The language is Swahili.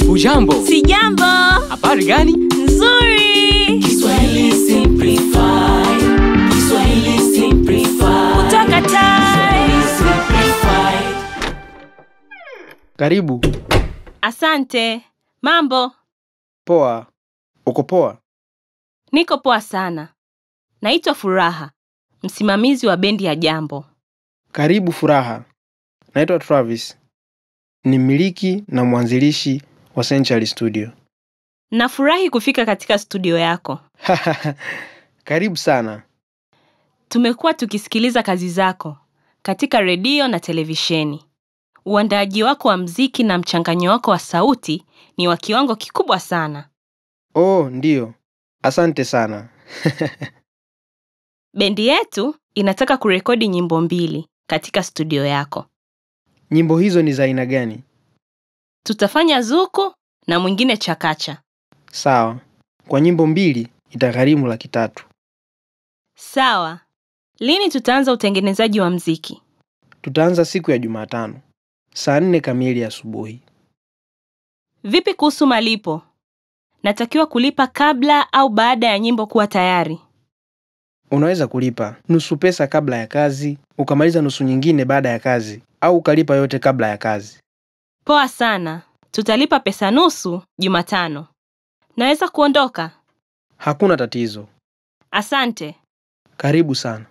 Hujambo? Sijambo. Habari gani? Nzuri. Kiswahili Simplified. Kiswahili Simplified. Kutoka Tai. Kiswahili Simplified. Karibu. Asante. Mambo? Poa. Uko poa? Niko poa sana. Naitwa Furaha, msimamizi wa bendi ya Jambo. Karibu Furaha. Naitwa Travis. Ni mmiliki na mwanzilishi wa Century Studio. Nafurahi kufika katika studio yako. Karibu sana. Tumekuwa tukisikiliza kazi zako katika redio na televisheni. Uandaaji wako wa muziki na mchanganyo wako wa sauti ni wa kiwango kikubwa sana. Oh, ndio. Asante sana. Bendi yetu inataka kurekodi nyimbo 2 katika studio yako. Nyimbo hizo ni za aina gani? Tutafanya zuku na mwingine chakacha. Sawa. Kwa nyimbo 2 itagharimu $300. Sawa. Lini tutaanza utengenezaji wa muziki? Tutaanza siku ya Jumatano, saa 4 kamili asubuhi. Vipi kuhusu malipo? Natakiwa kulipa kabla au baada ya nyimbo kuwa tayari? Unaweza kulipa nusu pesa kabla ya kazi, ukamaliza nusu nyingine baada ya kazi, au ukalipa yote kabla ya kazi. Poa sana. Tutalipa pesa nusu Jumatano. Naweza kuondoka? Hakuna tatizo. Asante. Karibu sana.